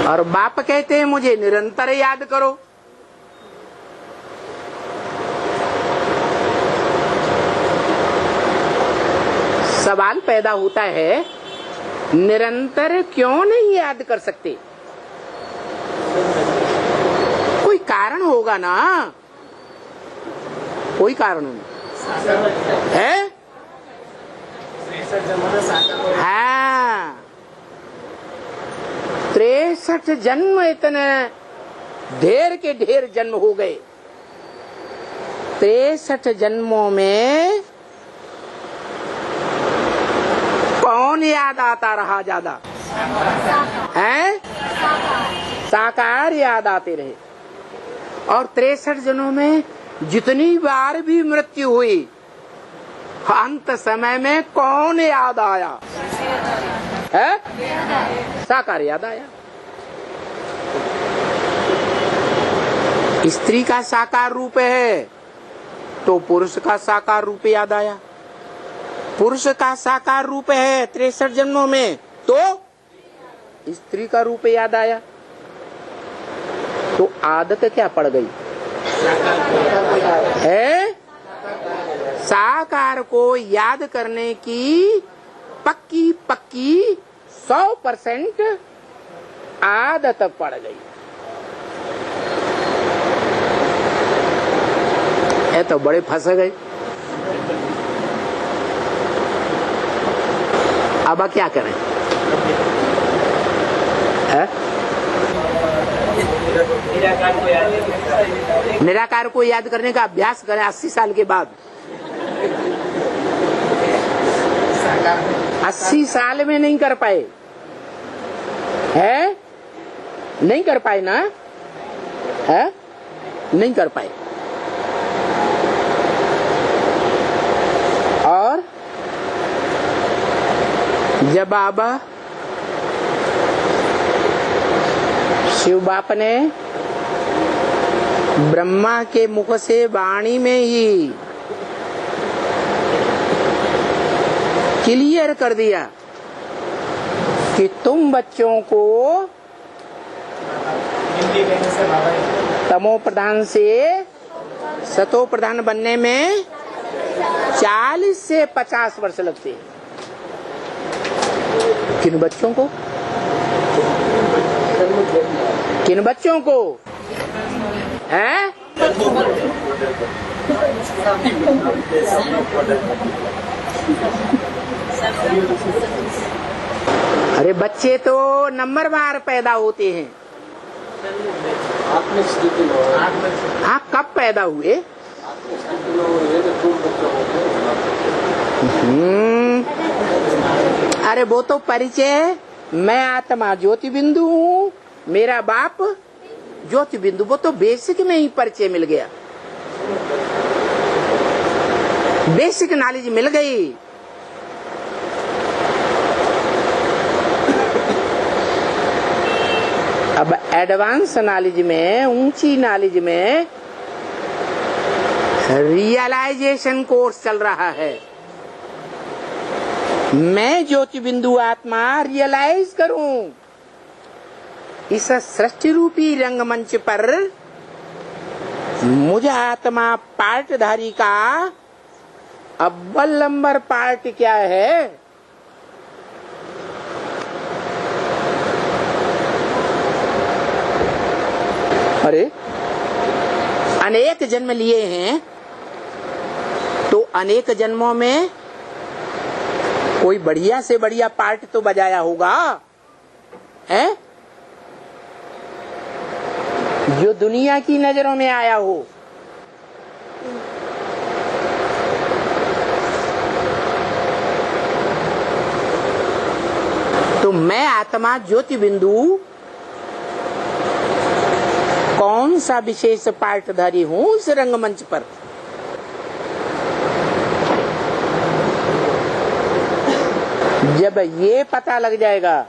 और बाप कहते हैं मुझे निरंतर याद करो। सवाल पैदा होता है, निरंतर क्यों नहीं याद कर सकते? कोई कारण होगा ना, कोई कारण है? हाँ, 63 जन्म, इतने ढेर के ढेर जन्म हो गए। 63 जन्मों में कौन याद आता रहा ज्यादा? है? साकार याद आते रहे। और 63 जन्मों में जितनी बार भी मृत्यु हुई, अंत समय में कौन याद आया? है? साकार याद आया। स्त्री का साकार रूप है तो पुरुष का साकार रूप याद आया। पुरुष का साकार रूप है 63 जन्मों में तो स्त्री का रूप याद आया। तो आदत क्या पड़ गई है? साकार को याद करने की पक्की 100% आदत पड़ गई। ये तो बड़े फंस गए। अब क्या करें? निराकार को याद करने का अभ्यास करें 80 साल के बाद। 80 साल में नहीं कर पाए है? नहीं कर पाए ना? है? नहीं कर पाए। और जब बाबा शिव बाप ने ब्रह्मा के मुख से वाणी में ही क्लियर कर दिया कि तुम बच्चों को तमो प्रधान से सतो प्रधान बनने में 40 से 50 वर्ष लगते हैं। किन बच्चों को? किन बच्चों को? हैं? अरे बच्चे तो नंबरवार पैदा होते हैं। आप कब पैदा हुए? अरे वो तो परिचय, मैं आत्मा ज्योति बिंदु हूँ, मेरा बाप ज्योति बिंदु, वो तो बेसिक में ही परिचय मिल गया, बेसिक नॉलेज मिल गई। अब एडवांस नॉलेज में, ऊंची नॉलेज में रियलाइजेशन कोर्स चल रहा है। मैं ज्योति बिंदु आत्मा रियलाइज करूं, इस सृष्टि रूपी रंगमंच पर मुझे आत्मा पार्टधारी का अव्वल नंबर पार्ट क्या है? अरे अनेक जन्म लिए हैं तो अनेक जन्मों में कोई बढ़िया से बढ़िया पार्ट तो बजाया होगा, है? जो दुनिया की नजरों में आया हो। तो मैं आत्मा ज्योति बिंदु कौन सा विशेष पार्टधारी हूं इस रंगमंच पर? जब ये पता लग जाएगा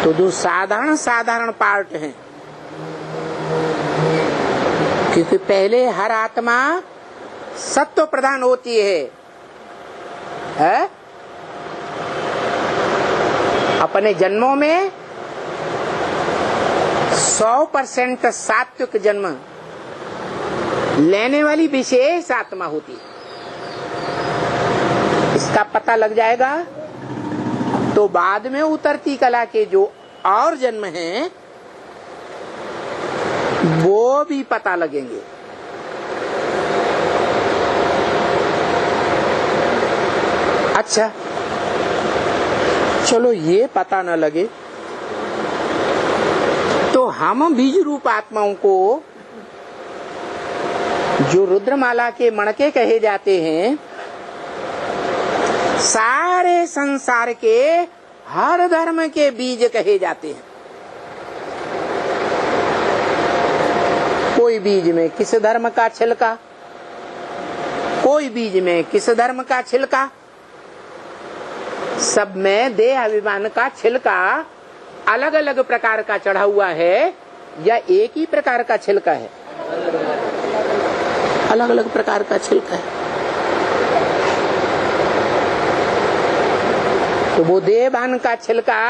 तो जो साधारण पार्ट हैं, क्योंकि पहले हर आत्मा सत्व प्रधान होती है? अब अपने जन्मों में 100% सात्विक जन्म लेने वाली विशेष आत्मा होती है। इसका पता लग जाएगा तो बाद में उतरती कला के जो और जन्म हैं वो भी पता लगेंगे। अच्छा, चलो ये पता न लगे तो हम बीज रूप आत्माओं को जो रुद्रमाला के मणके कहे जाते हैं, सारे संसार के हर धर्म के बीज कहे जाते हैं। कोई बीज में किस धर्म का छिलका, कोई बीज में किस धर्म का छिलका, सब में देह अभिमान का छिलका अलग अलग प्रकार का चढ़ा हुआ है या एक ही प्रकार का छिलका है? अलग अलग प्रकार का छिलका है। तो वो देहभान का छिलका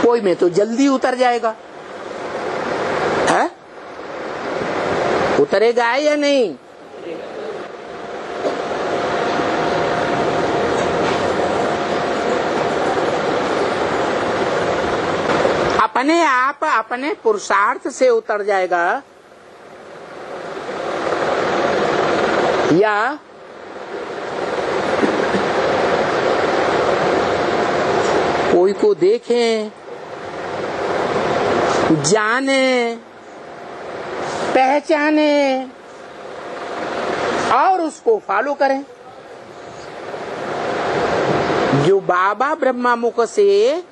कोई में तो जल्दी उतर जाएगा, है? उतरेगा या नहीं? अपने आप अपने पुरुषार्थ से उतर जाएगा या कोई को देखें, जाने, पहचाने और उसको फॉलो करें। जो बाबा ब्रह्मा मुख से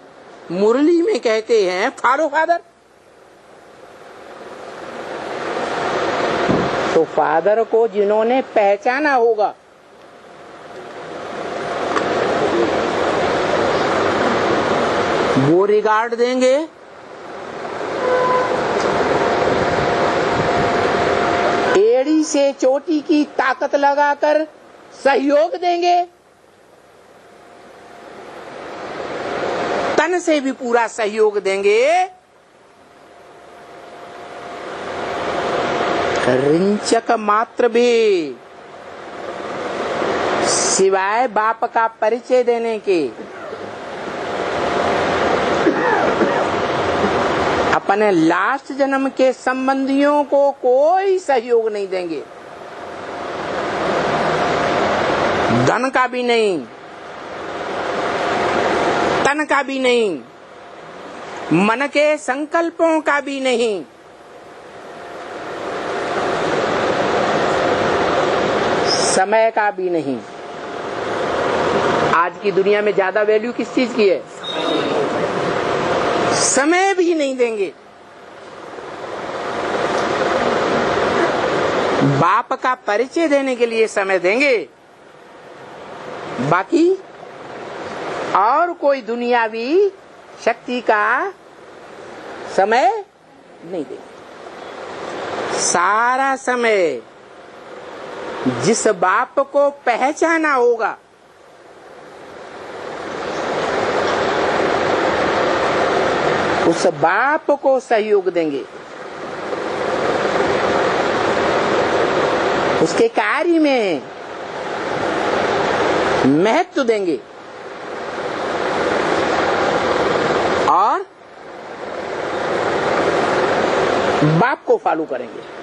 मुरली में कहते हैं फॉलो फादर, तो फादर को जिन्होंने पहचाना होगा वो रिगार्ड देंगे, एड़ी से चोटी की ताकत लगाकर सहयोग देंगे, तन से भी पूरा सहयोग देंगे, रिंचक मात्र भी सिवाय बाप का परिचय देने के अपने लास्ट जन्म के संबंधियों को कोई सहयोग नहीं देंगे, धन का भी नहीं, तन का भी नहीं, मन के संकल्पों का भी नहीं, समय का भी नहीं। आज की दुनिया में ज्यादा वैल्यू किस चीज की है? समय भी नहीं देंगे। बाप का परिचय देने के लिए समय देंगे, बाकी और कोई दुनियावी शक्ति का समय नहीं देंगे। सारा समय जिस बाप को पहचाना होगा उस बाप को सहयोग देंगे, उसके कार्य में महत्व देंगे और बाप को फॉलो करेंगे।